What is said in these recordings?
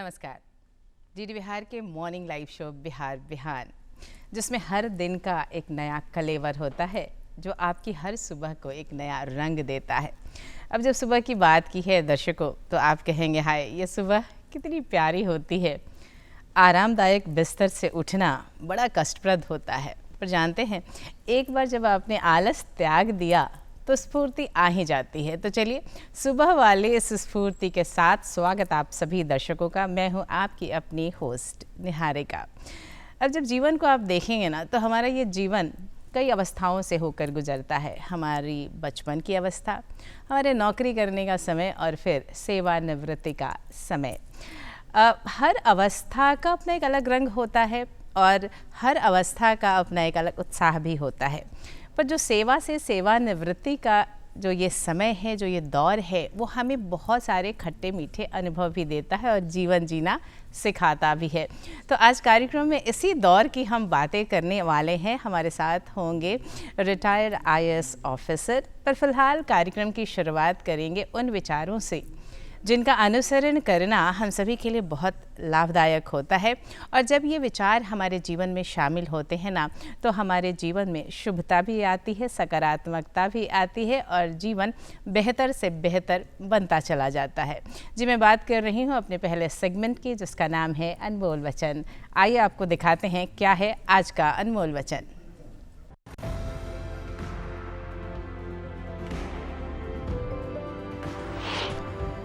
नमस्कार। डीडी बिहार के morning live show Bihar बिहान, जिसमें हर दिन का एक नया कलेवर होता है जो आपकी हर सुबह को एक नया रंग देता है। अब जब सुबह की बात की है दर्शकों, तो आप कहेंगे हाय ये सुबह कितनी प्यारी होती है। आरामदायक बिस्तर से उठना बड़ा कष्टप्रद होता है, पर जानते हैं एक बार जब आपने आलस त्याग दिया तो स्फूर्ति आ ही जाती है। तो चलिए सुबह वाले इस स्फूर्ति के साथ स्वागत आप सभी दर्शकों का। मैं हूं आपकी अपनी होस्ट निहारिका। अब जब जीवन को आप देखेंगे ना, तो हमारा ये जीवन कई अवस्थाओं से होकर गुजरता है। हमारी बचपन की अवस्था, हमारे नौकरी करने का समय और फिर सेवानिवृत्ति का समय। हर अवस्था का अपना एक अलग रंग होता है और हर अवस्था का अपना एक अलग उत्साह भी होता है। पर जो सेवा से सेवानिवृत्ति का जो ये समय है, जो ये दौर है, वो हमें बहुत सारे खट्टे मीठे अनुभव भी देता है और जीवन जीना सिखाता भी है। तो आज कार्यक्रम में इसी दौर की हम बातें करने वाले हैं। हमारे साथ होंगे रिटायर्ड आईएएस ऑफिसर। पर फिलहाल कार्यक्रम की शुरुआत करेंगे उन विचारों से जिनका अनुसरण करना हम सभी के लिए बहुत लाभदायक होता है। और जब ये विचार हमारे जीवन में शामिल होते हैं ना, तो हमारे जीवन में शुभता भी आती है, सकारात्मकता भी आती है और जीवन बेहतर से बेहतर बनता चला जाता है। जी, मैं बात कर रही हूँ अपने पहले सेगमेंट की, जिसका नाम है अनमोल वचन। आइए आपको दिखाते हैं क्या है आज का अनमोल वचन।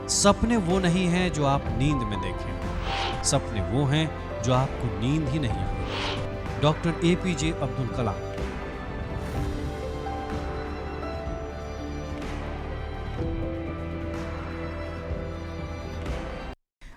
सपने वो नहीं हैं जो आप नींद में देखें, सपने वो हैं जो आपको नींद ही नहीं आती। Doctor APJ Abdul Kalam.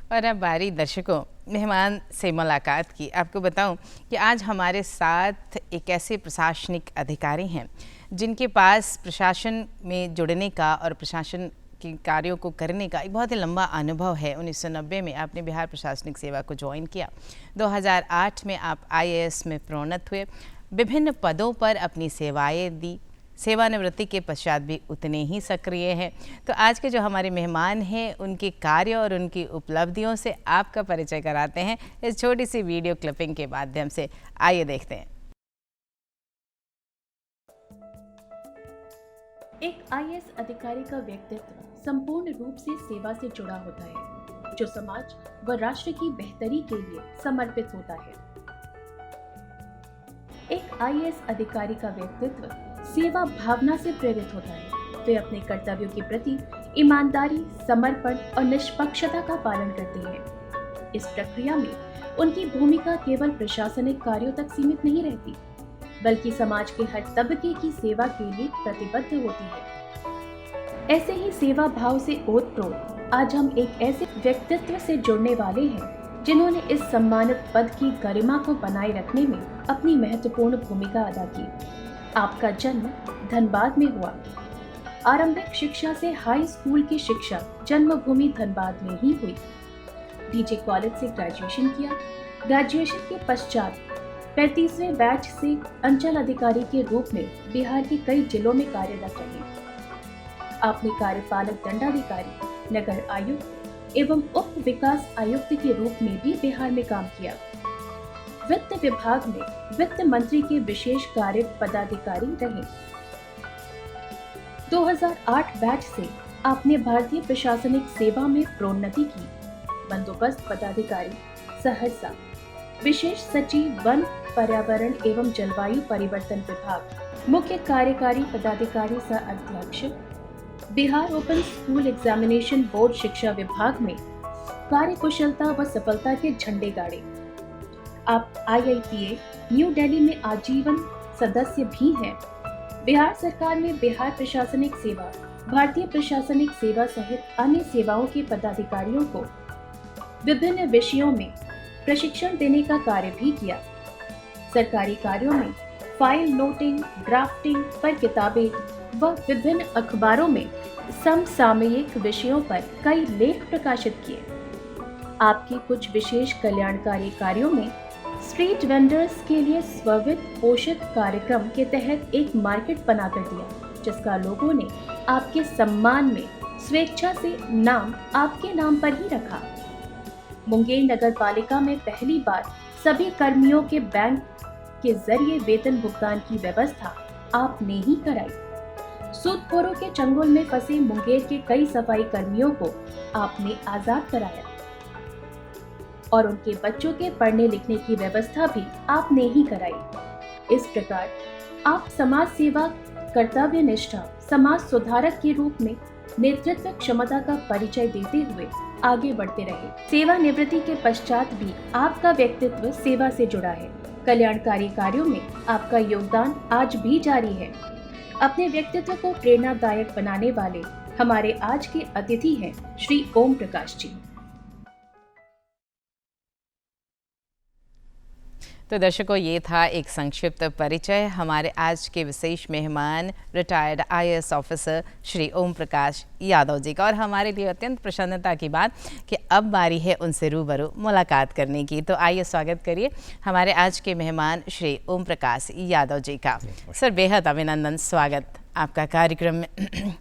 और अब बारी दर्शकों मेहमान से मुलाकात की। आपको बताऊं कि आज हमारे साथ एक ऐसे प्रशासनिक अधिकारी हैं जिनके पास प्रशासन में जुड़ने का और प्रशासन के कार्यों को करने का एक बहुत ही लंबा अनुभव है। 1990 में आपने बिहार प्रशासनिक सेवा को ज्वाइन किया। 2008 में आप आईएएस में प्रोन्नत हुए, विभिन्न पदों पर अपनी सेवाएं दी। सेवानिवृत्ति के पश्चात भी उतने ही सक्रिय हैं। तो आज के जो हमारे मेहमान हैं, उनके कार्य और उनकी उपलब्धियों से आपका परिचय कराते हैं इस छोटी सी वीडियो क्लिपिंग के माध्यम से। आइए देखते हैं। एक आईएएस अधिकारी का व्यक्तित्व संपूर्ण रूप से सेवा से जुड़ा होता है, जो समाज व राष्ट्र की बेहतरी के लिए समर्पित होता है। एक आईएएस अधिकारी का व्यक्तित्व सेवा भावना से प्रेरित होता है। वे अपने कर्तव्यों के प्रति ईमानदारी, समर्पण और निष्पक्षता का पालन करते हैं। इस प्रक्रिया में उनकी भूमिका केवल प्रशासनिक कार्यों तक सीमित नहीं रहती, बल्कि समाज के हर तबके की सेवा के लिए प्रतिबद्ध होती है। ऐसे ही सेवा भाव से ओतप्रोत आज हम एक ऐसे व्यक्तित्व से जुड़ने वाले हैं जिन्होंने इस सम्मानित पद की गरिमा को बनाए रखने में अपनी महत्वपूर्ण भूमिका अदा की। आपका जन्म धनबाद में हुआ। आरंभिक शिक्षा से हाई स्कूल की शिक्षा जन्मभूमि धनबाद में ही हुई। डीजे कॉलेज से ग्रेजुएशन किया। ग्रेजुएशन के पश्चात 35वें बैच से अंचल अधिकारी के रूप में बिहार के कई जिलों में कार्यरत रहे। आपने कार्यपालक दंडाधिकारी, नगर आयुक्त एवं उप विकास आयुक्त के रूप में भी बिहार में काम किया। वित्त विभाग में वित्त मंत्री के विशेष कार्य पदाधिकारी रहे। 2008 बैच से आपने भारतीय प्रशासनिक सेवा में प्रोन्नति की। बंदोबस्त पदाधिकारी सहरसा, विशेष सचिव वन, पर्यावरण एवं जलवायु परिवर्तन विभाग, मुख्य कार्यकारी पदाधिकारी सह अध्यक्ष, Bihar open school examination board शिक्षा विभाग में कार्यकुशलता व सफलता के झंडे गाड़े। आप IIPA न्यू दिल्ली में आजीवन सदस्य भी हैं। बिहार सरकार में बिहार प्रशासनिक सेवा, भारतीय प्रशासनिक सेवा सहित अन्य सेवाओं के पदाधिकारियों को विभिन्न विषयों में प्रशिक्षण देने का कार्य भी किया। सरकारी कार्यों में फाइल नोटिंग, ड्राफ्टिंग पर किताबें व विभिन्न अखबारों में समसामयिक विषयों पर कई लेख प्रकाशित किए। आपके कुछ विशेष कल्याणकारी कार्यों में स्ट्रीट वेंडर्स के लिए स्ववित्त पोषित कार्यक्रम के तहत एक मार्केट बनाकर दिया, जिसका लोगों ने आपके सम्मान में स्वेच्छा से नाम आपके नाम पर ही रखा। मुंगेर नगर पालिका में पहली बार सभी कर्मियों के बैंक के जरिए वेतन भुगतान की व्यवस्था आपने ही कराई। सूदखोरों के चंगुल में फंसे मुंगेर के कई सफाई कर्मियों को आपने आजाद कराया और उनके बच्चों के पढ़ने लिखने की व्यवस्था भी आपने ही कराई। इस प्रकार आप समाज सेवा, कर्तव्य निष्ठा, समाज सुधारक के रूप में नेतृत्व क्षमता का परिचय देते हुए आगे बढ़ते रहे। सेवानिवृत्ति के पश्चात भी आपका व्यक्तित्व सेवा से जुड़ा है। कल्याणकारी कार्यों में आपका योगदान आज भी जारी है। अपने व्यक्तित्व को प्रेरणादायक बनाने वाले हमारे आज के अतिथि हैं श्री ओम प्रकाश जी। तो दर्शकों, ये था एक संक्षिप्त परिचय हमारे आज के विशेष मेहमान retired IAS officer Shri Om Prakash Yadav ji का। और हमारे लिए अत्यंत प्रसन्नता की बात कि अब बारी है उनसे रूबरू मुलाकात करने की। तो आइए स्वागत करिए हमारे आज के मेहमान श्री ओम प्रकाश यादव जी का। सर, बेहद अभिनंदन, स्वागत आपका कार्यक्रम में।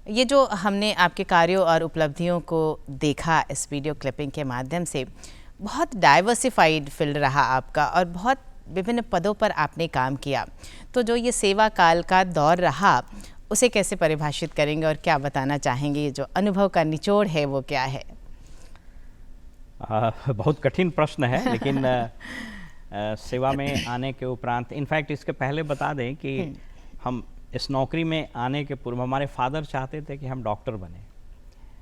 ये जो हमने आपके कार्यों और उपलब्धियों को देखा इस वीडियो क्लिपिंग के माध्यम से, बहुत डाइवर्सिफाइड फील्ड रहा आपका और बहुत विभिन्न पदों पर आपने काम किया। तो जो ये सेवा काल का दौर रहा, उसे कैसे परिभाषित करेंगे और क्या बताना चाहेंगे? ये जो अनुभव का निचोड़ है वो क्या है? बहुत कठिन प्रश्न है, लेकिन सेवा में आने के उपरांत, इनफैक्ट इसके पहले बता दें कि हम इस नौकरी में आने के पूर्व हमारे फादर चाहते थे कि हम डॉक्टर बने।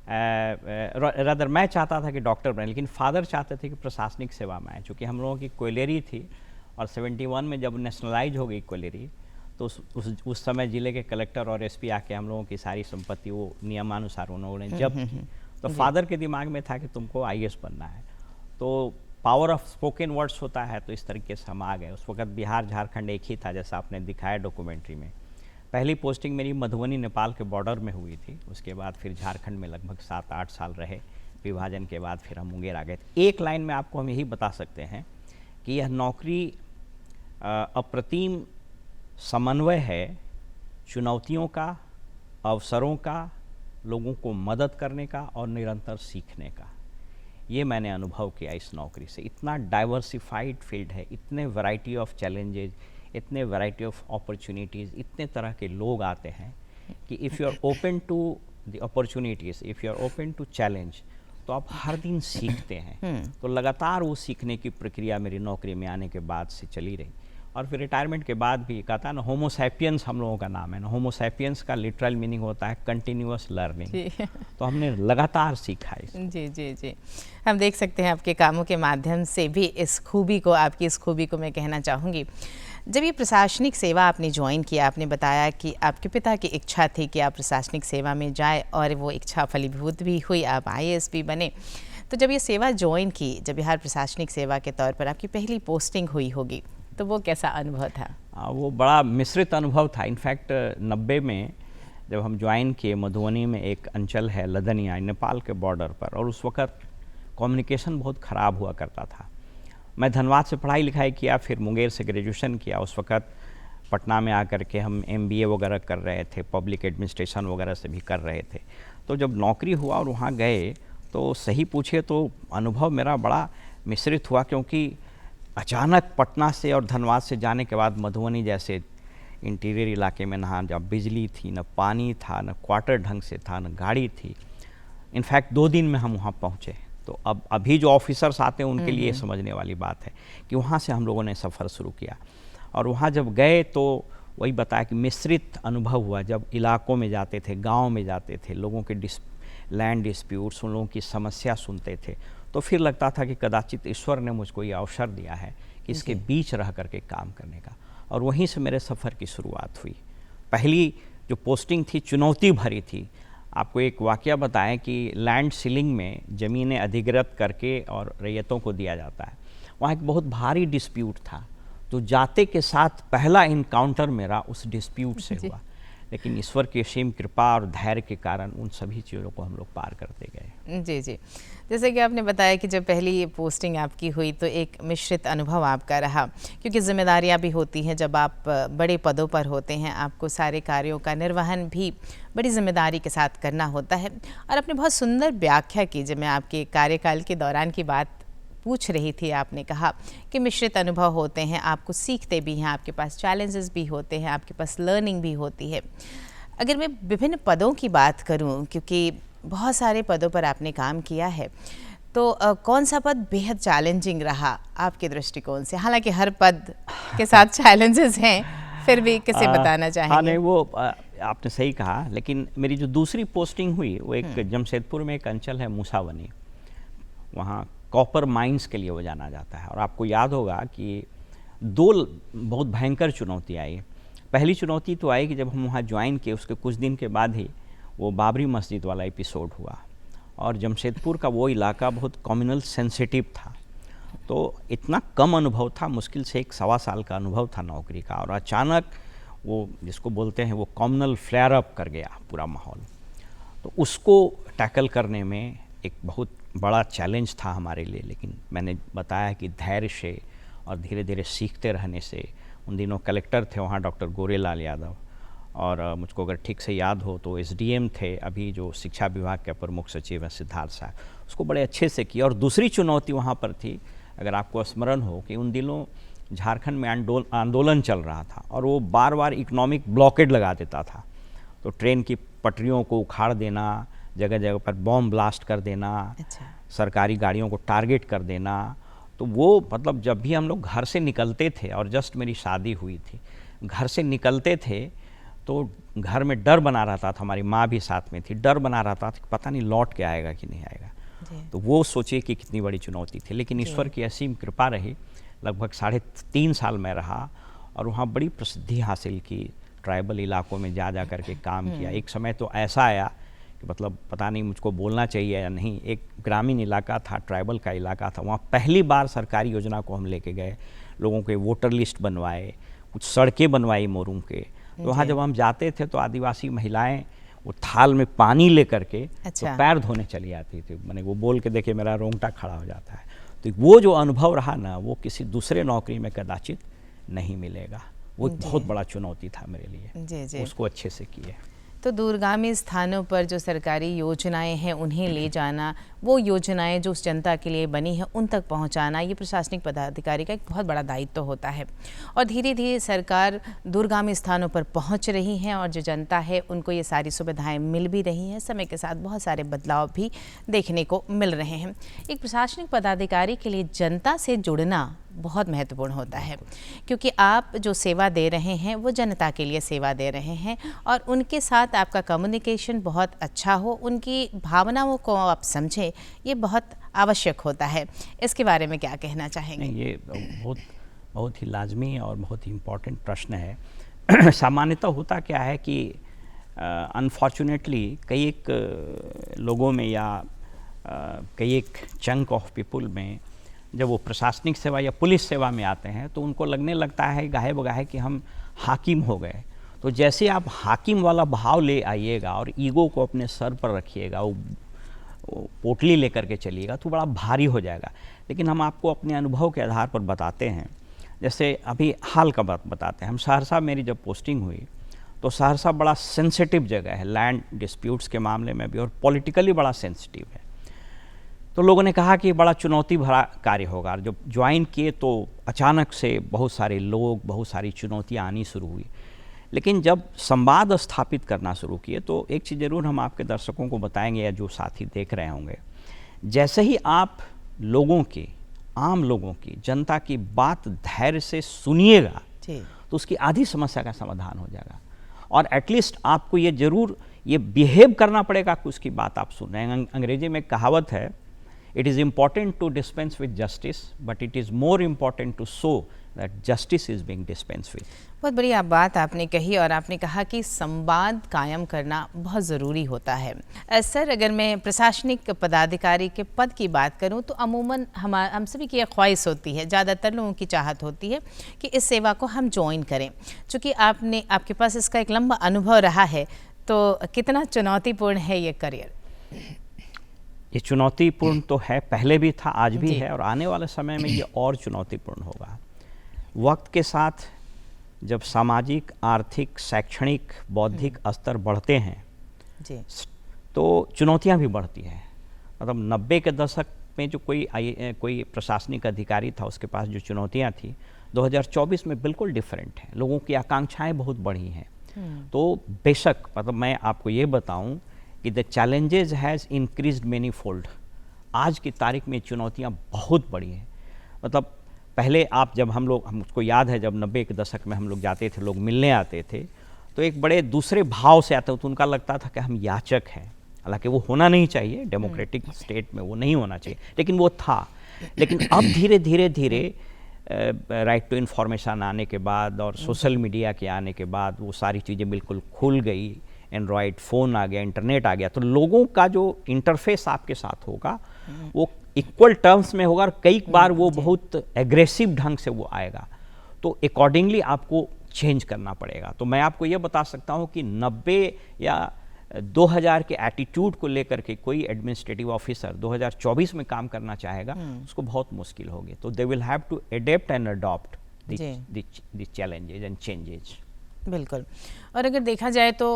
रदर मैं चाहता था कि डॉक्टर बने, लेकिन फादर चाहते थे कि प्रशासनिक सेवा में आए। चूँकि हम लोगों की कोयलेरी थी और 71 में जब नेशनलाइज हो गई कोयलेरी, तो उस समय ज़िले के कलेक्टर और SP आके हम लोगों की सारी संपत्ति वो नियमानुसार उन्होंने जब्त की। तो फादर के दिमाग में था कि तुमको IAS बनना है। तो पावर ऑफ स्पोकन वर्ड्स होता है, तो इस तरीके से हम आ गए। उस वक्त बिहार झारखंड एक ही था, जैसा आपने दिखाया डॉक्यूमेंट्री में। पहली पोस्टिंग मेरी मधुबनी नेपाल के बॉर्डर में हुई थी। उसके बाद फिर झारखंड में लगभग 7-8 साल रहे। विभाजन के बाद फिर हम मुंगेर आ गए। एक लाइन में आपको हम यही बता सकते हैं कि यह नौकरी अप्रतिम समन्वय है चुनौतियों का, अवसरों का, लोगों को मदद करने का और निरंतर सीखने का। ये मैंने अनुभव किया इस नौकरी से। इतना डाइवर्सिफाइड फील्ड है, इतने वैरायटी ऑफ चैलेंजेज, इतने वैरायटी ऑफ अपॉर्चुनिटीज़, इतने तरह के लोग आते हैं कि if you are open to the opportunities, if you are open to challenge, तो आप हर दिन सीखते हैं। तो लगातार वो सीखने की प्रक्रिया मेरी नौकरी में आने के बाद से चली रही। और फिर रिटायरमेंट के बाद भी कहता है ना, होमो सैपियंस हम लोगों का नाम है ना। होमो सैपियंस का लिटरल मीनिंग होता है कंटिन्यूअस लर्निंग। तो हमने लगातार सीखा है। जी जी जी, हम देख सकते हैं आपके कामों के माध्यम से भी इस खूबी को, आपकी इस खूबी को मैं कहना चाहूँगी। जब ये प्रशासनिक सेवा आपने ज्वाइन किया, आपने बताया कि आपके पिता की इच्छा थी कि आप प्रशासनिक सेवा में जाए और वो इच्छा फलीभूत भी हुई, आप IAS भी बने। तो जब ये सेवा ज्वाइन की, जब बिहार प्रशासनिक सेवा के तौर पर आपकी पहली पोस्टिंग हुई होगी, तो वो कैसा अनुभव था? वो बड़ा मिश्रित अनुभव था। इनफैक्ट 90 में जब हम ज्वाइन किए, मधुबनी में एक अंचल है लदनिया, नेपाल के बॉर्डर पर, और उस वक्त कम्युनिकेशन बहुत ख़राब हुआ करता था। मैं धनबाद से पढ़ाई लिखाई किया, फिर मुंगेर से ग्रेजुएशन किया। उस वक्त पटना में आकर के हम MBA वगैरह कर रहे थे, पब्लिक एडमिनिस्ट्रेशन वगैरह से भी कर रहे थे। तो जब नौकरी हुआ और वहाँ गए, तो सही पूछे तो अनुभव मेरा बड़ा मिश्रित हुआ, क्योंकि अचानक पटना से और धनबाद से जाने के बाद मधुबनी जैसे इंटीरियर इलाके में ना जब बिजली थी, न पानी था, न क्वार्टर ढंग से था, न गाड़ी थी। इनफैक्ट 2 दिन में हम वहाँ पहुँचे। तो अब अभी जो ऑफिसर्स आते हैं उनके लिए समझने वाली बात है कि वहाँ से हम लोगों ने सफ़र शुरू किया। और वहाँ जब गए तो वही बताया कि मिश्रित अनुभव हुआ। जब इलाकों में जाते थे, गांव में जाते थे, लोगों के लैंड डिस्प्यूट्स, उन लोगों की समस्या सुनते थे, तो फिर लगता था कि कदाचित ईश्वर ने मुझको ये अवसर दिया है कि इसके बीच रह करके काम करने का। और वहीं से मेरे सफ़र की शुरुआत हुई। पहली जो पोस्टिंग थी चुनौती भरी थी। आपको एक वाकया बताएं कि लैंड सीलिंग में ज़मीनें अधिग्रत करके और रैयतों को दिया जाता है। वहाँ एक बहुत भारी डिस्प्यूट था। तो जाते के साथ पहला इनकाउंटर मेरा उस डिस्प्यूट से हुआ। लेकिन ईश्वर की असीम कृपा और धैर्य के कारण उन सभी चीज़ों को हम लोग पार करते गए। जी जी, जैसे कि आपने बताया कि जब पहली ये पोस्टिंग आपकी हुई तो एक मिश्रित अनुभव आपका रहा, क्योंकि जिम्मेदारियां भी होती हैं। जब आप बड़े पदों पर होते हैं आपको सारे कार्यों का निर्वहन भी बड़ी जिम्मेदारी के साथ करना होता है। और आपने बहुत सुंदर व्याख्या की, जब मैं आपके कार्यकाल के दौरान की बात पूछ रही थी, आपने कहा कि मिश्रित अनुभव होते हैं, आपको सीखते भी हैं, आपके पास चैलेंजेस भी होते हैं, आपके पास लर्निंग भी होती है। अगर मैं विभिन्न पदों की बात करूं, क्योंकि बहुत सारे पदों पर आपने काम किया है, तो कौन सा पद बेहद चैलेंजिंग रहा आपके दृष्टिकोण से? हालांकि हर पद के साथ चैलेंजेस हैं, फिर भी किसे बताना चाहेंगे? हाँ नहीं, वो आपने सही कहा, लेकिन मेरी जो दूसरी पोस्टिंग हुई वो एक जमशेदपुर में एक अंचल है मूसावनी, वहाँ कॉपर माइंस के लिए वो जाना जाता है। और आपको याद होगा कि दो बहुत भयंकर चुनौती आई। पहली चुनौती तो आई कि जब हम वहाँ ज्वाइन किए उसके कुछ दिन के बाद ही वो बाबरी मस्जिद वाला एपिसोड हुआ, और जमशेदपुर का वो इलाका बहुत कम्युनल सेंसिटिव था, तो इतना कम अनुभव था, मुश्किल से 1-1.25 साल का अनुभव था नौकरी का, और अचानक वो जिसको बोलते हैं वो कम्युनल फ्लेयर अप कर गया पूरा माहौल। तो उसको टैकल करने में एक बहुत बड़ा चैलेंज था हमारे लिए, लेकिन मैंने बताया कि धैर्य से और धीरे धीरे सीखते रहने से। उन दिनों कलेक्टर थे वहाँ डॉक्टर गोरेलाल यादव, और मुझको अगर ठीक से याद हो तो एसडीएम थे अभी जो शिक्षा विभाग के प्रमुख सचिव हैं सिद्धार्थ साहब, उसको बड़े अच्छे से किया। और दूसरी चुनौती वहाँ पर थी, अगर आपको स्मरण हो कि उन दिनों झारखंड में आंदोलन चल रहा था और वो बार बार इकोनॉमिक ब्लॉकेड लगा देता था, तो ट्रेन की पटरियों को उखाड़ देना, जगह जगह पर बॉम्ब ब्लास्ट कर देना, सरकारी गाड़ियों को टारगेट कर देना। तो वो मतलब जब भी हम लोग घर से निकलते थे, और जस्ट मेरी शादी हुई थी, घर से निकलते थे तो घर में डर बना रहता था, हमारी माँ भी साथ में थी, डर बना रहता था कि पता नहीं लौट के आएगा कि नहीं आएगा। तो वो सोचिए कि कितनी बड़ी चुनौती थी, लेकिन ईश्वर की असीम कृपा रही। लगभग 3.5 साल में रहा और वहाँ बड़ी प्रसिद्धि हासिल की, ट्राइबल इलाकों में जा कर के काम किया। एक समय तो ऐसा आया कि मतलब पता नहीं मुझको बोलना चाहिए या नहीं, एक ग्रामीण इलाका था, ट्राइबल का इलाका था, वहाँ पहली बार सरकारी योजना को हम लेके गए, लोगों के वोटर लिस्ट बनवाए, कुछ सड़कें बनवाई मोरूम के। तो वहाँ जब हम जाते थे तो आदिवासी महिलाएं वो थाल में पानी लेकर के तो पैर धोने चली आती थी। मैंने वो बोल के देखे मेरा रोंगटा खड़ा हो जाता है। तो वो जो अनुभव रहा ना, वो किसी दूसरे नौकरी में कदाचित नहीं मिलेगा। वो एक बहुत बड़ा चुनौती था मेरे लिए, उसको अच्छे से किए। तो दूरगामी स्थानों पर जो सरकारी योजनाएं हैं उन्हें ले जाना, वो योजनाएं जो उस जनता के लिए बनी हैं उन तक पहुंचाना, ये प्रशासनिक पदाधिकारी का एक बहुत बड़ा दायित्व होता है। और धीरे धीरे सरकार दूरगामी स्थानों पर पहुंच रही हैं और जो जनता है उनको ये सारी सुविधाएं मिल भी रही हैं। समय के साथ बहुत सारे बदलाव भी देखने को मिल रहे हैं। एक प्रशासनिक पदाधिकारी के लिए जनता से जुड़ना बहुत महत्वपूर्ण होता है, क्योंकि आप जो सेवा दे रहे हैं वो जनता के लिए सेवा दे रहे हैं, और उनके साथ आपका कम्युनिकेशन बहुत अच्छा हो, उनकी भावनाओं को आप समझें, ये बहुत आवश्यक होता है। इसके बारे में क्या कहना चाहेंगे? ये बहुत ही लाजमी और बहुत ही इम्पोर्टेंट प्रश्न है। सामान्यतः होता क्या है कि अनफॉर्चुनेटली कई एक लोगों में या कई एक चंक ऑफ पीपुल में जब वो प्रशासनिक सेवा या पुलिस सेवा में आते हैं तो उनको लगने लगता है गाहे बगाहे कि हम हाकिम हो गए। तो जैसे आप हाकिम वाला भाव ले आइएगा और ईगो को अपने सर पर रखिएगा, वो पोटली लेकर के चलिएगा तो बड़ा भारी हो जाएगा। लेकिन हम आपको अपने अनुभव के आधार पर बताते हैं। जैसे अभी हाल का बात बताते हैं, हम सहरसा, मेरी जब पोस्टिंग हुई तो सहरसा बड़ा सेंसिटिव जगह है, लैंड डिस्प्यूट्स के मामले में भी, और पॉलिटिकली बड़ा सेंसिटिव है। तो लोगों ने कहा कि बड़ा चुनौती भरा कार्य होगा। और जब ज्वाइन किए तो अचानक से बहुत सारे लोग, बहुत सारी चुनौतियाँ आनी शुरू हुई। लेकिन जब संवाद स्थापित करना शुरू किए तो एक चीज़ ज़रूर हम आपके दर्शकों को बताएंगे या जो साथी देख रहे होंगे, जैसे ही आप लोगों की, आम लोगों की, जनता की बात धैर्य से सुनिएगा तो उसकी आधी समस्या का समाधान हो जाएगा। और एटलीस्ट आपको ये ज़रूर ये बिहेव करना पड़ेगा कि उसकी बात आप सुन रहे हैं। अंग्रेजी में कहावत है, it is important to dispense with justice but it is more important to show that justice is being dispensed with. बहुत बढ़िया बात आपने कही और आपने कहा कि संवाद कायम करना बहुत ज़रूरी होता है। सर, अगर मैं प्रशासनिक पदाधिकारी के पद की बात करूं तो अमूमन हम सभी की एक ख्वाहिश होती है, ज़्यादातर लोगों की चाहत होती है कि इस सेवा को हम ज्वाइन करें। चूँकि आपके पास इसका एक लंबा अनुभव रहा है, तो कितना चुनौतीपूर्ण है ये करियर? ये चुनौतीपूर्ण तो है, पहले भी था, आज भी है, और आने वाले समय में ये और चुनौतीपूर्ण होगा। वक्त के साथ जब सामाजिक, आर्थिक, शैक्षणिक, बौद्धिक स्तर बढ़ते हैं जी, तो चुनौतियां भी बढ़ती हैं। मतलब 90 के दशक में जो कोई प्रशासनिक अधिकारी था, उसके पास जो चुनौतियां थी, 2024 में बिल्कुल डिफरेंट है। लोगों की आकांक्षाएं बहुत बढ़ी हैं। तो बेशक, मतलब मैं आपको ये बताऊं कि the challenges has increased many fold. आज की तारीख में चुनौतियां बहुत बड़ी हैं। मतलब पहले हमको याद है जब 90 के दशक में हम लोग जाते थे, लोग मिलने आते थे, तो एक बड़े दूसरे भाव से आते, तो उनका लगता था कि हम याचक हैं। हालांकि वो होना नहीं चाहिए, डेमोक्रेटिक स्टेट में वो नहीं होना चाहिए, लेकिन वो था। लेकिन अब धीरे धीरे राइट टू इन्फॉर्मेशन आने के बाद और सोशल मीडिया के आने के बाद वो सारी चीज़ें बिल्कुल खुल गई। एंड्रॉयड फ़ोन आ गया, इंटरनेट आ गया, तो लोगों का जो इंटरफेस आपके साथ होगा वो इक्वल टर्म्स में होगा, और कई बार वो बहुत एग्रेसिव ढंग से वो आएगा। तो अकॉर्डिंगली आपको चेंज करना पड़ेगा। तो मैं आपको ये बता सकता हूँ कि 90 या 2000 के एटीट्यूड को लेकर के कोई एडमिनिस्ट्रेटिव ऑफिसर 2024 में काम करना चाहेगा, उसको बहुत मुश्किल होगी। तो they will have to adapt and adopt the challenges and changes. बिल्कुल। और अगर देखा जाए तो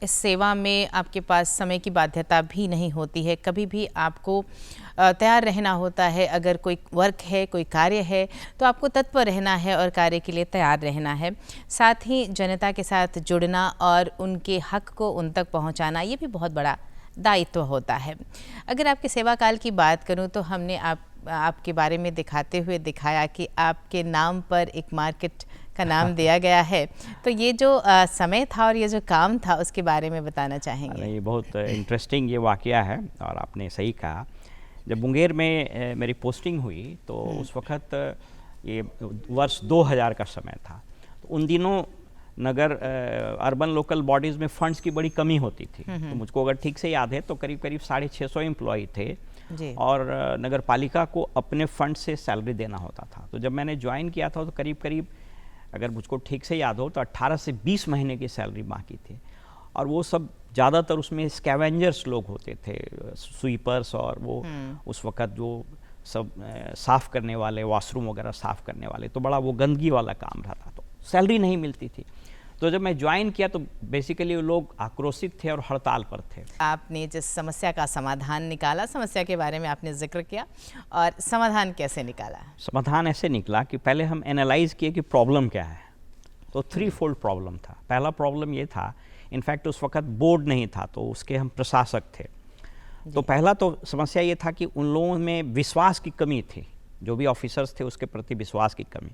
इस सेवा में आपके पास समय की बाध्यता भी नहीं होती है, कभी भी आपको तैयार रहना होता है। अगर कोई वर्क है, कोई कार्य है, तो आपको तत्पर रहना है और कार्य के लिए तैयार रहना है। साथ ही जनता के साथ जुड़ना और उनके हक को उन तक पहुंचाना, ये भी बहुत बड़ा दायित्व होता है। अगर आपके सेवा काल की बात करूं तो हमने आपके बारे में दिखाते हुए दिखाया कि आपके नाम पर एक मार्केट का नाम दिया गया है। तो ये जो समय था और ये जो काम था, उसके बारे में बताना चाहेंगे? ये बहुत इंटरेस्टिंग ये वाकया है, और आपने सही कहा। जब मुंगेर में मेरी पोस्टिंग हुई तो उस वक्त ये वर्ष 2000 का समय था। तो उन दिनों नगर अर्बन लोकल बॉडीज़ में फंड्स की बड़ी कमी होती थी। तो मुझको अगर ठीक से याद है तो करीब 650 एम्प्लॉय थे जी। और नगर पालिका को अपने फंड से सैलरी देना होता था। तो जब मैंने ज्वाइन किया था तो करीब अगर मुझको ठीक से याद हो तो 18 से 20 महीने की सैलरी बाकी थी। और वो सब ज़्यादातर उसमें स्कैवेंजर्स लोग होते थे, स्वीपर्स, और वो उस वक़्त जो सब साफ़ करने वाले, वॉशरूम वगैरह साफ़ करने वाले, तो बड़ा वो गंदगी वाला काम रहता। तो सैलरी नहीं मिलती थी। तो जब मैं ज्वाइन किया तो बेसिकली वो लोग आक्रोशित थे और हड़ताल पर थे। आपने जिस समस्या का समाधान निकाला, समस्या के बारे में आपने जिक्र किया, और समाधान कैसे निकाला? समाधान ऐसे निकला कि पहले हम एनालाइज किए कि प्रॉब्लम क्या है। तो 3 फोल्ड प्रॉब्लम था। पहला प्रॉब्लम ये था, इनफैक्ट उस वक्त बोर्ड नहीं था, तो उसके हम प्रशासक थे। तो पहला तो समस्या ये था कि उन लोगों में विश्वास की कमी थी, जो भी ऑफिसर्स थे उसके प्रति विश्वास की कमी।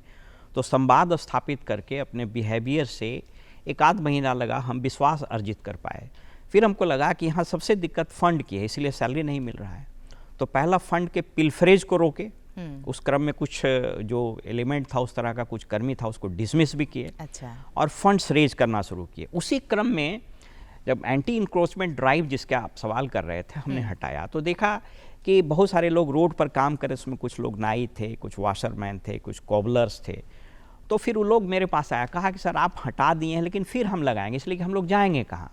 तो संवाद स्थापित करके अपने बिहेवियर से 1 महीना लगा, हम विश्वास अर्जित कर पाए। फिर हमको लगा कि यहाँ सबसे दिक्कत फंड की है, इसलिए सैलरी नहीं मिल रहा है। तो पहला फंड के पिलफरेज को रोके, उस क्रम में कुछ जो एलिमेंट था उस तरह का कुछ कर्मी था उसको डिसमिस भी किए। अच्छा। और फंड्स रेज करना शुरू किए। उसी क्रम में जब एंटी इंक्रोचमेंट ड्राइव जिसके आप सवाल कर रहे थे हमने हटाया, तो देखा कि बहुत सारे लोग रोड पर काम करे, उसमें कुछ लोग नाई थे, कुछ वाशरमैन थे, कुछ कॉबलर्स थे। तो फिर वो लोग मेरे पास आया, कहा कि सर आप हटा दिए हैं लेकिन फिर हम लगाएंगे, इसलिए कि हम लोग जाएंगे कहाँ।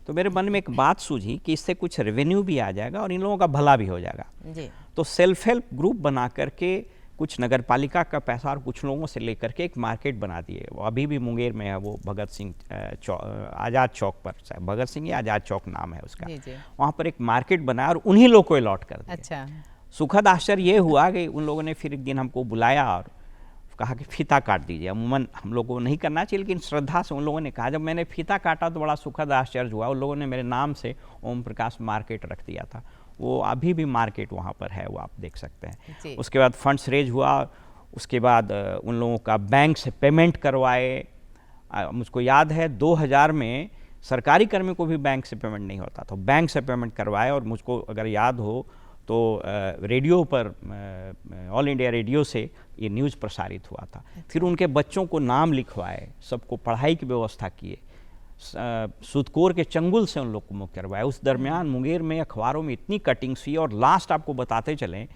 तो मेरे मन में एक बात सूझी कि इससे कुछ रेवेन्यू भी आ जाएगा और इन लोगों का भला भी हो जाएगा जी। तो सेल्फ हेल्प ग्रुप बना करके कुछ नगर पालिका का पैसा और कुछ लोगों से लेकर के एक मार्केट बना दिए। वो अभी भी मुंगेर में है, वो भगत सिंह आज़ाद चौक पर, भगत सिंह या आज़ाद चौक नाम है उसका। वहाँ पर एक मार्केट बनाया और उन्हीं लोग को अलॉट कर दिया। अच्छा। सुखद आश्चर्य ये हुआ कि उन लोगों ने फिर एक दिन हमको बुलाया और कहा कि फीता काट दीजिए। अमूमन हम लोगों को नहीं करना चाहिए, लेकिन श्रद्धा से उन लोगों ने कहा। जब मैंने फीता काटा तो बड़ा सुखद आश्चर्य हुआ, उन लोगों ने मेरे नाम से ओम प्रकाश मार्केट रख दिया था। वो अभी भी मार्केट वहाँ पर है, वो आप देख सकते हैं। उसके बाद फंड्स रेज हुआ, उसके बाद उन लोगों का बैंक से पेमेंट करवाए। मुझको याद है 2000 में सरकारी कर्मी को भी बैंक से पेमेंट नहीं होता, तो बैंक से पेमेंट करवाए। और मुझको अगर याद हो तो रेडियो पर ऑल इंडिया रेडियो से ये न्यूज़ प्रसारित हुआ था। फिर उनके बच्चों को नाम लिखवाए, सबको पढ़ाई की व्यवस्था किए, सुदकोर के चंगुल से उन लोग को मुक्त करवाए। उस दरमियान मुंगेर में अखबारों में इतनी कटिंग्स हुई, और लास्ट आपको बताते चलें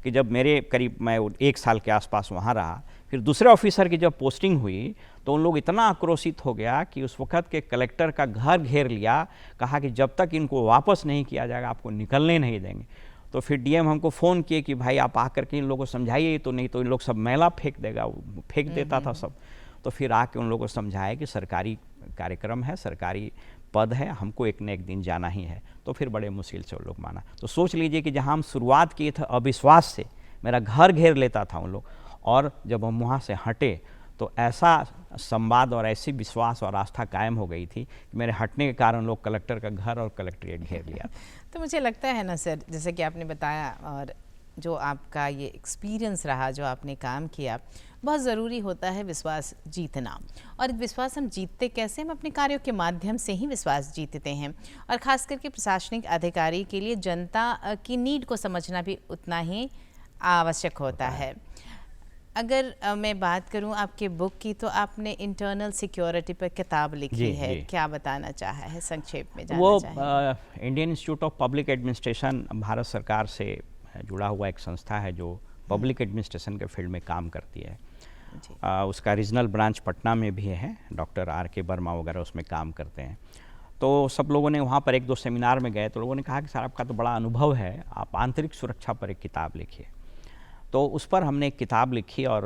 कि जब मेरे करीब मैं 1 साल के आसपास वहाँ रहा, फिर दूसरे ऑफिसर की जब पोस्टिंग हुई तो उन लोग इतना आक्रोशित हो गया कि उस वक्त के कलेक्टर का घर घेर लिया, कहा कि जब तक इनको वापस नहीं किया जाएगा आपको निकलने नहीं देंगे। तो फिर डीएम हमको फ़ोन किए कि भाई आप आकर के इन लोगों को समझाइए, तो नहीं तो इन लोग सब मैला फेंक देगा, फेंक देता था सब। तो फिर आके उन लोगों को समझाया कि सरकारी कार्यक्रम है, सरकारी पद है, हमको एक न एक दिन जाना ही है। तो फिर बड़े मुश्किल से उन लोग माना। तो सोच लीजिए कि जहाँ हम शुरुआत किए थे अविश्वास से, मेरा घर घेर लेता था उन लोग, और जब हम वहाँ से हटे तो ऐसा संवाद और ऐसी विश्वास और आस्था कायम हो गई थी कि मेरे हटने के कारण लोग कलेक्टर का घर और कलेक्ट्रेट घेर लिया। तो मुझे लगता है ना सर, जैसे कि आपने बताया, और जो आपका ये एक्सपीरियंस रहा, जो आपने काम किया, बहुत ज़रूरी होता है विश्वास जीतना। और विश्वास हम जीतते कैसे? हम अपने कार्यों के माध्यम से ही विश्वास जीतते हैं। और ख़ास करके प्रशासनिक अधिकारी के लिए जनता की नीड को समझना भी उतना ही आवश्यक होता है। अगर मैं बात करूं आपके बुक की, तो आपने इंटरनल सिक्योरिटी पर किताब लिखी है। क्या बताना चाहा है, संक्षेप में जानना चाहिए। Indian institute of public administration Bharat सरकार से जुड़ा हुआ एक संस्था है जो पब्लिक एडमिनिस्ट्रेशन के फील्ड में काम करती है। उसका रीजनल ब्रांच पटना में भी है, डॉक्टर RK वर्मा वगैरह उसमें काम करते हैं। तो सब लोगों ने वहाँ पर 1-2 सेमिनार में गए, तो लोगों ने कहा कि सर आपका तो बड़ा अनुभव है, आप आंतरिक सुरक्षा पर एक किताब लिखिए। तो उस पर हमने एक किताब लिखी, और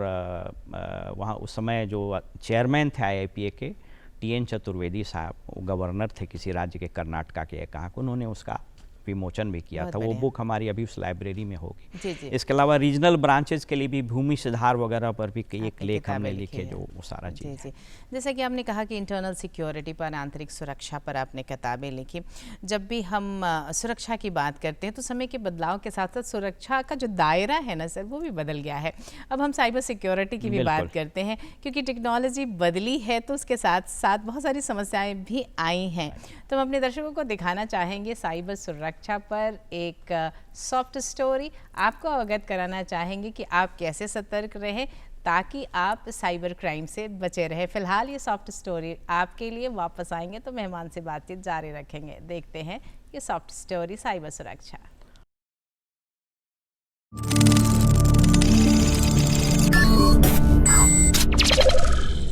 वहाँ उस समय जो चेयरमैन थे IIPA के TN चतुर्वेदी साहब, वो गवर्नर थे किसी राज्य के, कर्नाटका के, कहाँ को, उन्होंने उसका विमोचन भी किया था। वो बुक हमारी अभी उस लाइब्रेरी में होगी। इसके अलावा रीजनल ब्रांचेस के लिए भी भूमि सुधार वगैरह पर भी एक लेख हमने लिखे, जो वो सारा चीज़ है। जैसा कि आपने कहा कि इंटरनल सिक्योरिटी पर, आंतरिक सुरक्षा पर आपने किताबें लिखी। जब भी हम सुरक्षा की बात करते हैं तो समय के बदलाव के साथ साथ सुरक्षा का जो दायरा है ना सर, वो भी बदल गया है। अब हम साइबर सिक्योरिटी की भी बात करते हैं, क्योंकि टेक्नोलॉजी बदली है तो उसके साथ साथ बहुत सारी समस्याएं भी आई हैं। तो हम अपने दर्शकों को दिखाना चाहेंगे साइबर सुरक्षा पर एक सॉफ्ट स्टोरी। आपको अवगत कराना चाहेंगे कि आप कैसे सतर्क रहें ताकि आप साइबर क्राइम से बचे रहें। फिलहाल ये सॉफ्ट स्टोरी आपके लिए। वापस आएंगे तो मेहमान से बातचीत जारी रखेंगे। देखते हैं ये सॉफ्ट स्टोरी, साइबर सुरक्षा।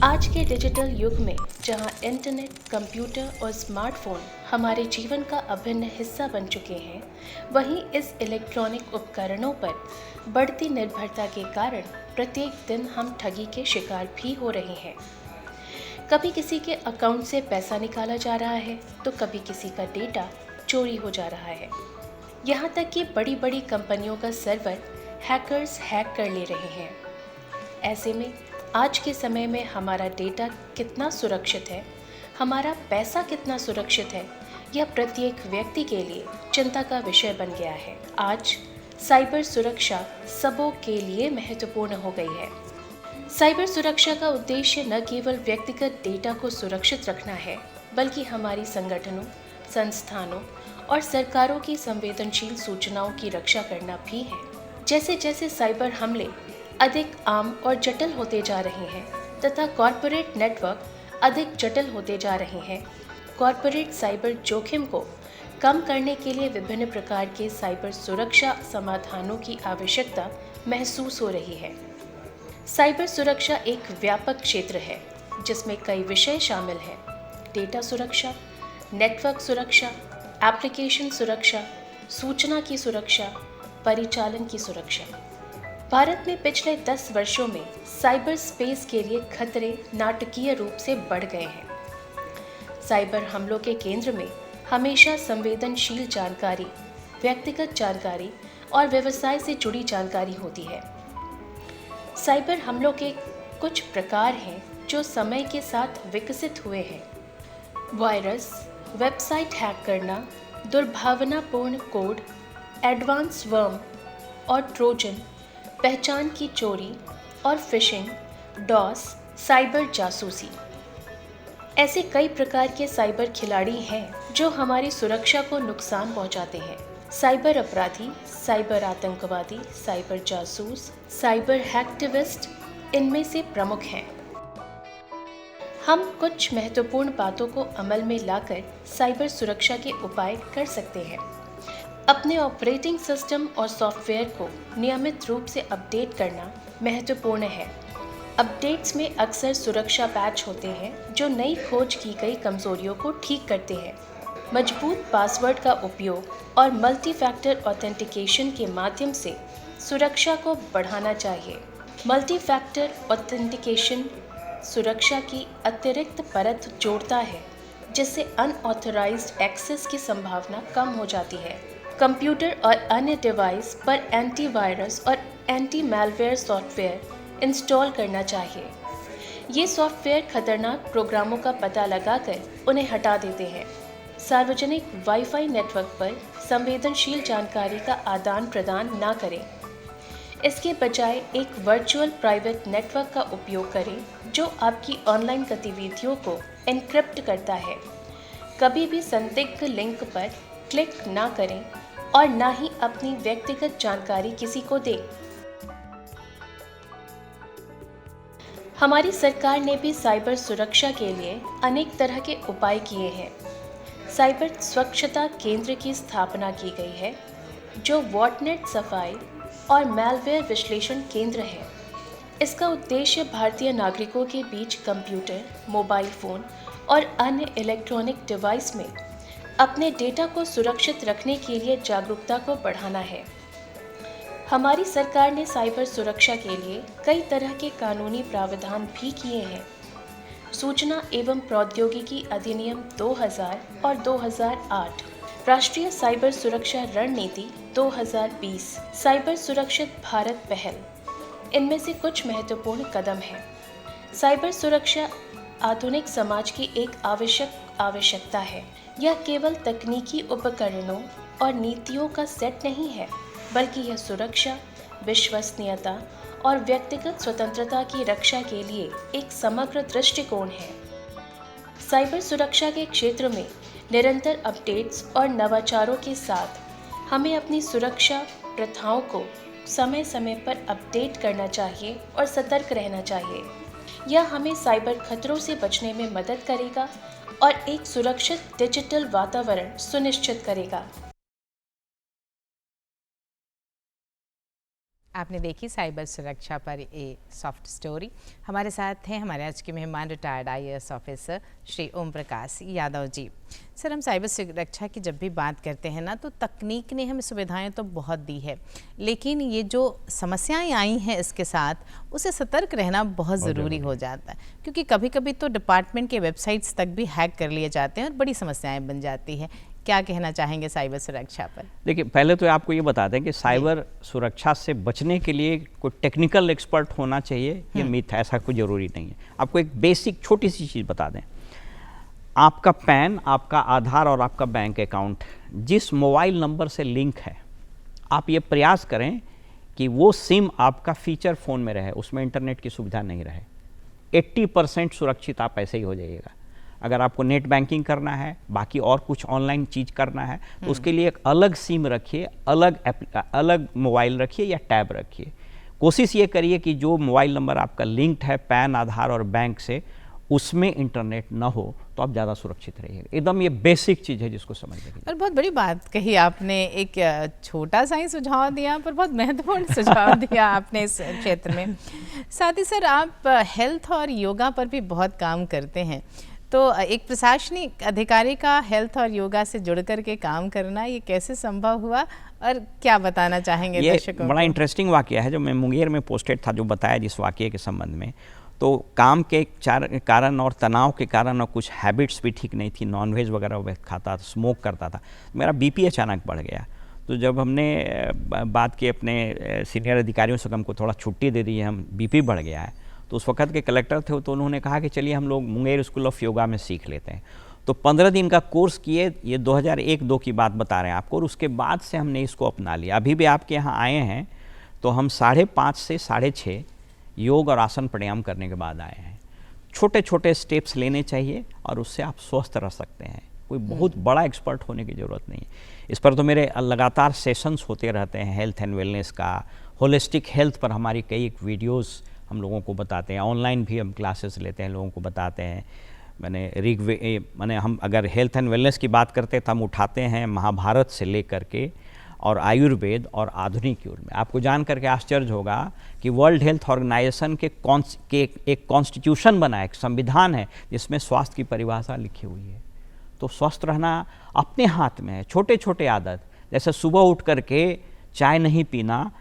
आज के डिजिटल युग में जहां इंटरनेट, कंप्यूटर और स्मार्टफोन हमारे जीवन का अभिन्न हिस्सा बन चुके हैं, वहीं इस इलेक्ट्रॉनिक उपकरणों पर बढ़ती निर्भरता के कारण प्रत्येक दिन हम ठगी के शिकार भी हो रहे हैं। कभी किसी के अकाउंट से पैसा निकाला जा रहा है तो कभी किसी का डेटा चोरी हो जा रहा है। यहाँ तक कि बड़ी बड़ी कंपनियों का सर्वर हैकर्स हैक कर ले रहे हैं। ऐसे में आज के समय में हमारा डेटा कितना सुरक्षित है, हमारा पैसा कितना सुरक्षित है, यह प्रत्येक व्यक्ति के लिए चिंता का विषय बन गया है। आज साइबर सुरक्षा सबों के लिए महत्वपूर्ण हो गई है। साइबर सुरक्षा का उद्देश्य न केवल व्यक्तिगत डेटा को सुरक्षित रखना है, बल्कि हमारी संगठनों, संस्थानों और सरकारों की संवेदनशील सूचनाओं की रक्षा करना भी है। जैसे जैसे साइबर हमले अधिक आम और जटिल होते जा रहे हैं तथा कॉरपोरेट नेटवर्क अधिक जटिल होते जा रहे हैं, कॉरपोरेट साइबर जोखिम को कम करने के लिए विभिन्न प्रकार के साइबर सुरक्षा समाधानों की आवश्यकता महसूस हो रही है। साइबर सुरक्षा एक व्यापक क्षेत्र है जिसमें कई विषय शामिल हैं। डेटा सुरक्षा, नेटवर्क सुरक्षा, एप्लीकेशन सुरक्षा, सूचना की सुरक्षा, परिचालन की सुरक्षा। भारत में पिछले 10 वर्षों में साइबर स्पेस के लिए खतरे नाटकीय रूप से बढ़ गए हैं। साइबर हमलों के केंद्र में हमेशा संवेदनशील जानकारी, व्यक्तिगत जानकारी और व्यवसाय से जुड़ी जानकारी होती है। साइबर हमलों के कुछ प्रकार हैं जो समय के साथ विकसित हुए हैं। वायरस, वेबसाइट हैक करना, दुर्भावनापूर्ण कोड, एडवांस वर्म और ट्रोजन, पहचान की चोरी और फिशिंग, डॉस, साइबर जासूसी। ऐसे कई प्रकार के साइबर खिलाड़ी हैं जो हमारी सुरक्षा को नुकसान पहुंचाते हैं। साइबर अपराधी, साइबर आतंकवादी, साइबर जासूस, साइबर हैक्टिविस्ट इनमें से प्रमुख हैं। हम कुछ महत्वपूर्ण बातों को अमल में लाकर साइबर सुरक्षा के उपाय कर सकते हैं। अपने ऑपरेटिंग सिस्टम और सॉफ्टवेयर को नियमित रूप से अपडेट करना महत्वपूर्ण है। अपडेट्स में अक्सर सुरक्षा पैच होते हैं जो नई खोज की गई कमजोरियों को ठीक करते हैं। मजबूत पासवर्ड का उपयोग और मल्टी फैक्टर ऑथेंटिकेशन के माध्यम से सुरक्षा को बढ़ाना चाहिए। मल्टी फैक्टर ऑथेंटिकेशन सुरक्षा की अतिरिक्त परत जोड़ता है जिससे अनऑथराइज्ड एक्सेस की संभावना कम हो जाती है। कंप्यूटर और अन्य डिवाइस पर एंटीवायरस और एंटी मैलवेयर सॉफ्टवेयर इंस्टॉल करना चाहिए। ये सॉफ्टवेयर खतरनाक प्रोग्रामों का पता लगाकर उन्हें हटा देते हैं। सार्वजनिक वाईफाई नेटवर्क पर संवेदनशील जानकारी का आदान प्रदान न करें। इसके बजाय एक वर्चुअल प्राइवेट नेटवर्क का उपयोग करें जो आपकी ऑनलाइन गतिविधियों को एन्क्रिप्ट करता है। कभी भी संदिग्ध लिंक पर क्लिक ना करें और ना ही अपनी व्यक्तिगत जानकारी किसी को दें। हमारी सरकार ने भी साइबर सुरक्षा के लिए अनेक तरह के उपाय किए हैं। साइबर स्वच्छता केंद्र की स्थापना की गई है जो बॉटनेट सफाई और मैलवेयर विश्लेषण केंद्र है। इसका उद्देश्य भारतीय नागरिकों के बीच कंप्यूटर, मोबाइल फ़ोन और अन्य इलेक्ट्रॉनिक डिवाइस में अपने डेटा को सुरक्षित रखने के लिए जागरूकता को बढ़ाना है। हमारी सरकार ने साइबर सुरक्षा के लिए कई तरह के कानूनी प्रावधान भी किए हैं। सूचना एवं प्रौद्योगिकी अधिनियम 2000 और 2008, राष्ट्रीय साइबर सुरक्षा रणनीति 2020, साइबर सुरक्षित भारत पहल, इनमें से कुछ महत्वपूर्ण कदम हैं। साइबर सुरक्षा आधुनिक समाज की एक आवश्यकता है। यह केवल तकनीकी उपकरणों और नीतियों का सेट नहीं है, बल्कि यह सुरक्षा, विश्वसनीयता और व्यक्तिगत स्वतंत्रता की रक्षा के लिए एक समग्र दृष्टिकोण है। साइबर सुरक्षा के क्षेत्र में निरंतर अपडेट्स और नवाचारों के साथ हमें अपनी सुरक्षा प्रथाओं को समय समय पर अपडेट करना चाहिए और सतर्क रहना चाहिए। यह हमें साइबर खतरों से बचने में मदद करेगा और एक सुरक्षित डिजिटल वातावरण सुनिश्चित करेगा। आपने देखी साइबर सुरक्षा पर ये सॉफ्ट स्टोरी। हमारे साथ हैं हमारे आज के मेहमान retired IAS officer Shri Om Prakash Yadav ji. Sir, हम साइबर सुरक्षा की जब भी बात करते हैं ना, तो तकनीक ने हमें सुविधाएं तो बहुत दी है, लेकिन ये जो समस्याएं आई हैं इसके साथ, उसे सतर्क रहना बहुत ज़रूरी हो जाता है, क्योंकि कभी कभी तो डिपार्टमेंट के वेबसाइट्स तक भी हैक कर लिए जाते हैं और बड़ी समस्याएं बन जाती हैं। क्या कहना चाहेंगे साइबर सुरक्षा पर? देखिए, पहले तो आपको ये बता दें कि साइबर सुरक्षा से बचने के लिए कोई टेक्निकल एक्सपर्ट होना चाहिए, ये मिथ है, ऐसा कोई ज़रूरी नहीं है। आपको एक बेसिक छोटी सी चीज़ बता दें। आपका पैन, आपका आधार और आपका बैंक अकाउंट जिस मोबाइल नंबर से लिंक है, आप ये प्रयास करें कि वो सिम आपका फीचर फ़ोन में रहे, उसमें इंटरनेट की सुविधा नहीं रहे। 80% सुरक्षित आप ऐसे ही हो जाइएगा। अगर आपको नेट बैंकिंग करना है, बाकी और कुछ ऑनलाइन चीज़ करना है, तो उसके लिए एक अलग सिम रखिए, अलग मोबाइल रखिए या टैब रखिए। कोशिश ये करिए कि जो मोबाइल नंबर आपका लिंक्ड है पैन, आधार और बैंक से, उसमें इंटरनेट ना हो, तो आप ज़्यादा सुरक्षित रहिएगा। एकदम ये बेसिक चीज़ है जिसको समझने के लिए। और बहुत बड़ी बात कही आपने, एक छोटा सा ही सुझाव दिया पर बहुत महत्वपूर्ण सुझाव दिया आपने इस क्षेत्र में। साथ ही सर, आप हेल्थ और योगा पर भी बहुत काम करते हैं, तो एक प्रशासनिक अधिकारी का हेल्थ और योगा से जुड़ कर के काम करना, ये कैसे संभव हुआ और क्या बताना चाहेंगे दर्शकों को? बड़ा इंटरेस्टिंग वाकया है जो मैं मुंगेर में पोस्टेड था, जो बताया जिस वाकये के संबंध में। तो काम के कारण और तनाव के कारण और कुछ हैबिट्स भी ठीक नहीं थी, नॉनवेज वगैरह खाता था, स्मोक करता था, मेरा BP अचानक बढ़ गया। तो जब हमने बात की अपने सीनियर अधिकारियों से, हमको थोड़ा छुट्टी दे दी है, हम BP बढ़ गया है, तो उस वक्त के कलेक्टर थे, तो उन्होंने कहा कि चलिए हम लोग मुंगेर स्कूल ऑफ योगा में सीख लेते हैं। तो 15 दिन का कोर्स किए, ये 2001-2 की बात बता रहे हैं आपको, और उसके बाद से हमने इसको अपना लिया। अभी भी आपके यहाँ आए हैं तो हम 5:30 से 6:30 योग और आसन प्राणायाम करने के बाद आए हैं। छोटे छोटे स्टेप्स लेने चाहिए और उससे आप स्वस्थ रह सकते हैं। कोई बहुत बड़ा एक्सपर्ट होने की ज़रूरत नहीं है। इस पर तो मेरे लगातार सेशंस होते रहते हैं, हेल्थ एंड वेलनेस का, होलिस्टिक हेल्थ पर हमारी कई वीडियोस हम लोगों को बताते हैं, ऑनलाइन भी हम क्लासेस लेते हैं, लोगों को बताते हैं। मैंने हम अगर हेल्थ एंड वेलनेस की बात करते हैं तो हम उठाते हैं महाभारत से लेकर के और आयुर्वेद और आधुनिक युग में। आपको जान करके आश्चर्य होगा कि वर्ल्ड हेल्थ ऑर्गेनाइजेशन के एक कॉन्स्टिट्यूशन बना है, एक संविधान है जिसमें स्वास्थ्य की परिभाषा लिखी हुई है। तो स्वस्थ रहना अपने हाथ में है। छोटे छोटे आदत, जैसे सुबह उठ करके चाय नहीं पीना,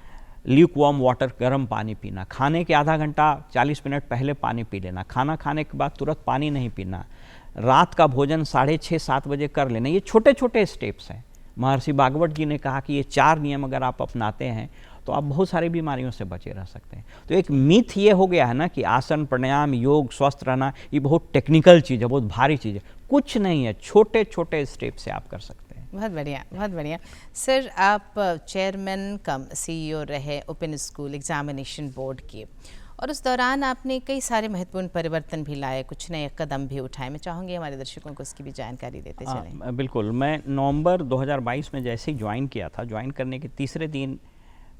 ल्यूक वार्म वाटर, गर्म पानी पीना, खाने के आधा घंटा 40 मिनट पहले पानी पी लेना, खाना खाने के बाद तुरंत पानी नहीं पीना, रात का भोजन 6:30-7 बजे कर लेना। ये छोटे छोटे स्टेप्स हैं। महर्षि भागवत जी ने कहा कि ये 4 नियम अगर आप अपनाते हैं तो आप बहुत सारी बीमारियों से बचे रह सकते हैं। तो एक मिथ ये हो गया है ना कि आसन, प्राणायाम, योग, स्वस्थ रहना ये बहुत टेक्निकल चीज़ है, बहुत भारी चीज़ है। कुछ नहीं है, छोटे छोटे स्टेप से आप कर सकते हैं। बहुत बढ़िया, बहुत बढ़िया। सर, आप चेयरमैन कम सीईओ रहे ओपन स्कूल एग्जामिनेशन बोर्ड के, और उस दौरान आपने कई सारे महत्वपूर्ण परिवर्तन भी लाए, कुछ नए कदम भी उठाए। मैं चाहूँगी हमारे दर्शकों को उसकी भी जानकारी देते चलें। बिल्कुल। मैं नवंबर 2022 में जैसे ही ज्वाइन किया था, ज्वाइन करने के तीसरे दिन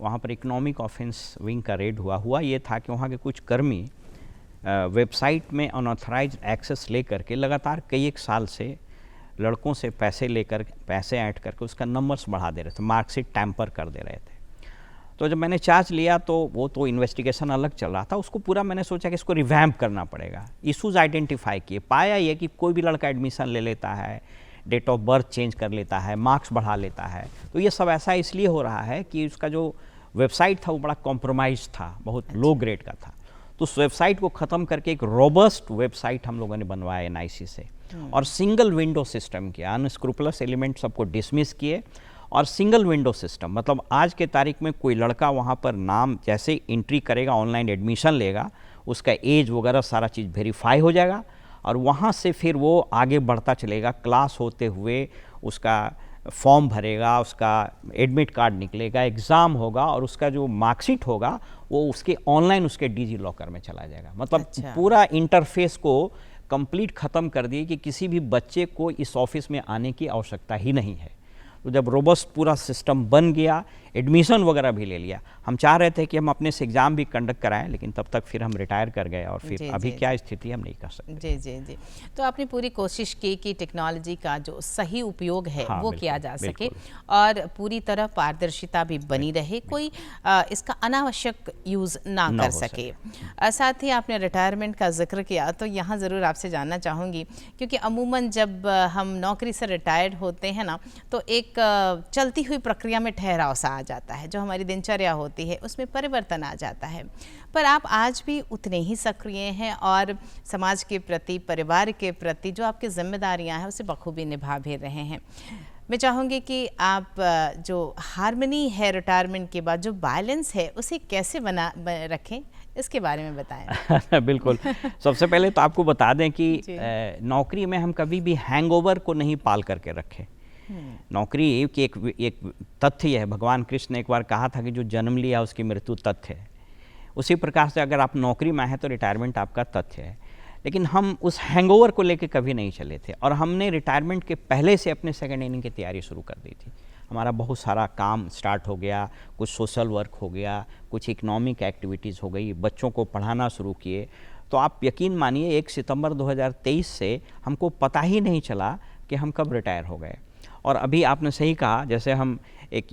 वहाँ पर इकोनॉमिक ऑफेंस विंग का रेड हुआ ये था कि वहाँ के कुछ कर्मी वेबसाइट में अनऑथराइज्ड एक्सेस लेकर के लगातार कई एक साल से लड़कों से पैसे ऐड करके उसका नंबर्स बढ़ा दे रहे थे, मार्कशीट टैम्पर कर दे रहे थे। तो जब मैंने चार्ज लिया तो वो तो इन्वेस्टिगेशन अलग चल रहा था, उसको पूरा मैंने सोचा कि इसको रिवैम्प करना पड़ेगा। इशूज़ आइडेंटिफाई किए, पाया ये कि कोई भी लड़का एडमिशन ले लेता है, डेट ऑफ बर्थ चेंज कर लेता है, मार्क्स बढ़ा लेता है। तो ये सब ऐसा इसलिए हो रहा है कि उसका जो वेबसाइट था वो बड़ा कॉम्प्रोमाइज़ था, बहुत लो ग्रेड का था। तो उस वेबसाइट को ख़त्म करके एक रोबस्ट वेबसाइट हम लोगों ने बनवाया NIC से, और सिंगल विंडो सिस्टम किया, अनस्क्रूपलस एलिमेंट सबको डिसमिस किए, और सिंगल विंडो सिस्टम मतलब आज के तारीख में कोई लड़का वहाँ पर नाम जैसे एंट्री करेगा, ऑनलाइन एडमिशन लेगा, उसका एज वगैरह सारा चीज़ वेरीफाई हो जाएगा, और वहाँ से फिर वो आगे बढ़ता चलेगा। क्लास होते हुए उसका फॉर्म भरेगा, उसका एडमिट कार्ड निकलेगा, एग्ज़ाम होगा, और उसका जो मार्कशीट होगा वो उसके ऑनलाइन उसके डिजी लॉकर में चला जाएगा। मतलब पूरा इंटरफेस को कंप्लीट ख़त्म कर दिए कि किसी भी बच्चे को इस ऑफिस में आने की आवश्यकता ही नहीं है। तो जब रोबस्ट पूरा सिस्टम बन गया, एडमिशन वगैरह भी ले लिया, हम चाह रहे थे कि हम अपने से एग्ज़ाम भी कंडक्ट कराएं, लेकिन तब तक फिर हम रिटायर कर गए, और फिर अभी क्या स्थिति हम नहीं कर सकते। जी जी जी। तो आपने पूरी कोशिश की कि टेक्नोलॉजी का जो सही उपयोग है वो किया जा सके, और पूरी तरह पारदर्शिता भी बनी रहे, कोई इसका अनावश्यक यूज़ ना कर सके। साथ ही आपने रिटायरमेंट का जिक्र किया, तो यहाँ ज़रूर आपसे जानना चाहूँगी, क्योंकि अमूमन जब हम नौकरी से रिटायर्ड होते हैं ना, तो एक चलती हुई प्रक्रिया में ठहराव सा आ जाता है, जो हमारी दिनचर्या होती है उसमें परिवर्तन आ जाता है। पर आप आज भी उतने ही सक्रिय हैं, और समाज के प्रति, परिवार के प्रति जो आपकी जिम्मेदारियां हैं उसे बखूबी निभा भी रहे हैं। मैं चाहूँगी कि आप जो हार्मनी है रिटायरमेंट के बाद, जो बैलेंस है, उसे कैसे रखें, इसके बारे में बताएं। बिल्कुल। सबसे पहले तो आपको बता दें कि नौकरी में हम कभी भी हैंगओवर को नहीं पाल करके रखें। नौकरी की एक तथ्य है। भगवान कृष्ण ने एक बार कहा था कि जो जन्म लिया उसकी मृत्यु तथ्य है। उसी प्रकार से अगर आप नौकरी में हैं तो रिटायरमेंट आपका तथ्य है। लेकिन हम उस हैंगओवर को लेके कभी नहीं चले थे, और हमने रिटायरमेंट के पहले से अपने सेकेंड इनिंग की तैयारी शुरू कर दी थी। हमारा बहुत सारा काम स्टार्ट हो गया, कुछ सोशल वर्क हो गया, कुछ इकोनॉमिक एक्टिविटीज़ हो गई, बच्चों को पढ़ाना शुरू किए। तो आप यकीन मानिए 1 सितंबर 2023 से हमको पता ही नहीं चला कि हम कब रिटायर हो गए। और अभी आपने सही कहा, जैसे हम एक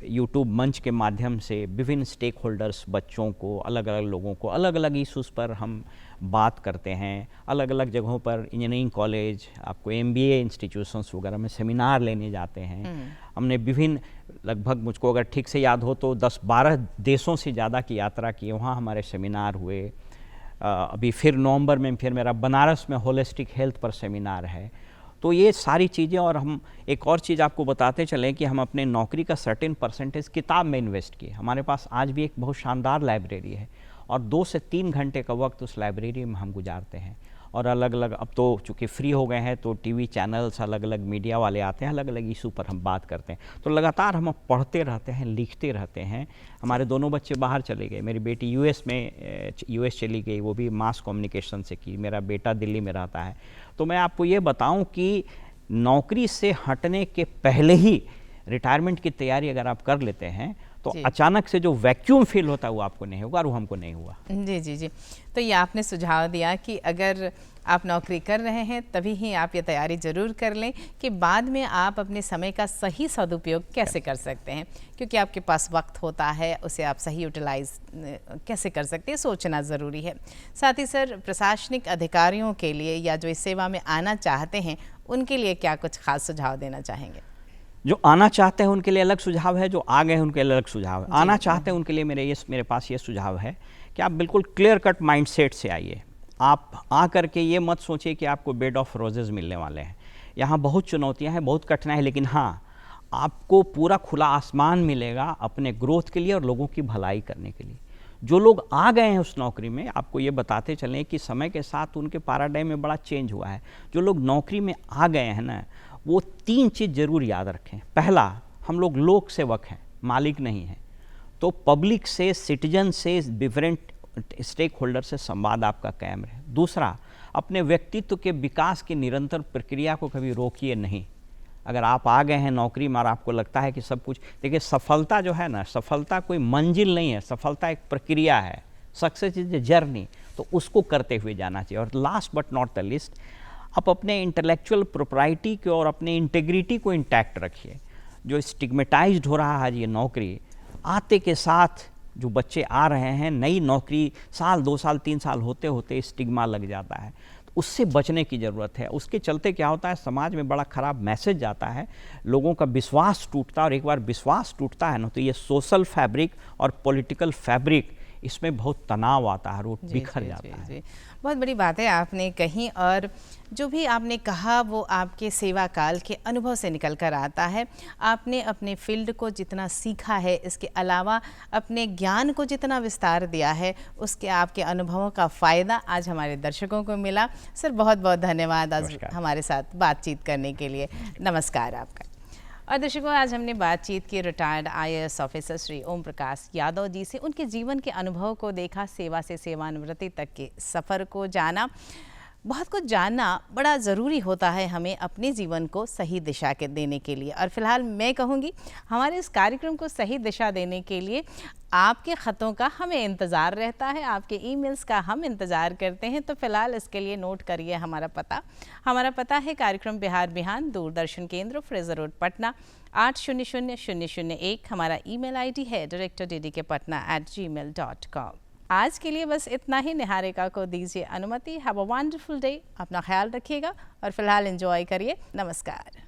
यूट्यूब मंच के माध्यम से विभिन्न स्टेक होल्डर्स, बच्चों को, अलग अलग लोगों को अलग अलग इशूज़ पर हम बात करते हैं। अलग अलग जगहों पर इंजीनियरिंग कॉलेज, आपको MBA इंस्टीट्यूशंस वगैरह में सेमिनार लेने जाते हैं। हमने विभिन्न, लगभग मुझको अगर ठीक से याद हो तो 10-12 देशों से ज़्यादा की यात्रा की, वहाँ हमारे सेमिनार हुए। अभी फिर नवंबर में फिर मेरा बनारस में होलिस्टिक हेल्थ पर सेमिनार है। तो ये सारी चीज़ें, और हम एक और चीज़ आपको बताते चलें कि हम अपने नौकरी का सर्टेन परसेंटेज किताब में इन्वेस्ट किए। हमारे पास आज भी एक बहुत शानदार लाइब्रेरी है, और 2 से 3 घंटे का वक्त उस लाइब्रेरी में हम गुजारते हैं। और अलग अलग, अब तो चूँकि फ्री हो गए हैं तो TV चैनल्स, अलग अलग मीडिया वाले आते हैं, अलग अलग इशू पर हम बात करते हैं। तो लगातार हम पढ़ते रहते हैं, लिखते रहते हैं। हमारे दोनों बच्चे बाहर चले गए। मेरी बेटी US चली गई, वो भी मास कम्युनिकेशन से की। मेरा बेटा दिल्ली में रहता है। तो मैं आपको ये बताऊं कि नौकरी से हटने के पहले ही रिटायरमेंट की तैयारी अगर आप कर लेते हैं तो अचानक से जो वैक्यूम फील होता है वो आपको नहीं होगा, और वो हमको नहीं हुआ। जी जी जी। तो ये आपने सुझाव दिया कि अगर आप नौकरी कर रहे हैं तभी ही आप ये तैयारी ज़रूर कर लें कि बाद में आप अपने समय का सही सदुपयोग कैसे कर सकते हैं, क्योंकि आपके पास वक्त होता है, उसे आप सही यूटिलाइज कैसे कर सकते हैं, सोचना ज़रूरी है। साथ ही सर, प्रशासनिक अधिकारियों के लिए या जो इस सेवा में आना चाहते हैं उनके लिए क्या कुछ खास सुझाव देना चाहेंगे? जो आना चाहते हैं उनके लिए अलग सुझाव है, जो आ गए हैं उनके लिए अलग सुझाव है। आना चाहते हैं उनके लिए मेरे पास ये सुझाव है कि आप बिल्कुल क्लियर कट माइंडसेट से आइए। आप आ करके ये मत सोचिए कि आपको बेड ऑफ रोजेस मिलने वाले हैं। यहाँ बहुत चुनौतियाँ हैं, बहुत कठिनाई है, लेकिन हाँ, आपको पूरा खुला आसमान मिलेगा अपने ग्रोथ के लिए और लोगों की भलाई करने के लिए। जो लोग आ गए हैं उस नौकरी में, आपको ये बताते चलें कि समय के साथ उनके पैराडाइम में बड़ा चेंज हुआ है। जो लोग नौकरी में आ गए हैं ना, वो 3 चीज़ ज़रूर याद रखें। पहला, हम लोग लोक सेवक हैं, मालिक नहीं हैं, तो पब्लिक से, सिटीजन से, डिफरेंट स्टेक होल्डर से संवाद आपका कायम रहे। दूसरा, अपने व्यक्तित्व के विकास की निरंतर प्रक्रिया को कभी रोकिए नहीं। अगर आप आ गए हैं नौकरी में और आपको लगता है कि सब कुछ, देखिए सफलता जो है ना, सफलता कोई मंजिल नहीं है, सफलता एक प्रक्रिया है। सक्सेस इज ए जर्नी, तो उसको करते हुए जाना चाहिए। और last but not the list, आप अपने इंटेलेक्चुअल प्रोप्राइटी को और अपने इंटेग्रिटी को इंटैक्ट रखिए। जो स्टिग्मेटाइज्ड हो रहा है ये नौकरी, आते के साथ जो बच्चे आ रहे हैं, नई नौकरी साल 2 साल 3 साल होते होते स्टिग्मा लग जाता है, तो उससे बचने की ज़रूरत है। उसके चलते क्या होता है, समाज में बड़ा ख़राब मैसेज जाता है, लोगों का विश्वास टूटता है, और एक बार विश्वास टूटता है ना, तो ये सोशल फैब्रिक और पॉलिटिकल फैब्रिक, इसमें बहुत तनाव आता है, वो बिखर जाता है। जी, बहुत बड़ी बात है आपने कही, और जो भी आपने कहा वो आपके सेवा काल के अनुभव से निकल कर आता है। आपने अपने फील्ड को जितना सीखा है, इसके अलावा अपने ज्ञान को जितना विस्तार दिया है, उसके आपके अनुभवों का फ़ायदा आज हमारे दर्शकों को मिला। सर, बहुत बहुत धन्यवाद आज हमारे साथ बातचीत करने के लिए। नमस्कार आपका। और दर्शकों, आज हमने बातचीत की retired IAS officer Shri Om Prakash Yadav ji से। उनके जीवन के अनुभव को देखा, सेवा से सेवानिवृत्ति तक के सफ़र को जाना। बहुत कुछ जानना बड़ा ज़रूरी होता है हमें अपने जीवन को सही दिशा के देने के लिए। और फिलहाल मैं कहूँगी, हमारे इस कार्यक्रम को सही दिशा देने के लिए आपके ख़तों का हमें इंतज़ार रहता है, आपके ईमेल्स का हम इंतज़ार करते हैं। तो फिलहाल इसके लिए नोट करिए हमारा पता है कार्यक्रम बिहार बिहान, दूरदर्शन केंद्र, फ्रेजर रोड, पटना 800001। हमारा ईमेल ID है directorddkpatna@gmail.com। आज के लिए बस इतना ही। निहारिका को दीजिए अनुमति। Have a wonderful day. अपना ख्याल रखिएगा और फिलहाल एंजॉय करिए। नमस्कार।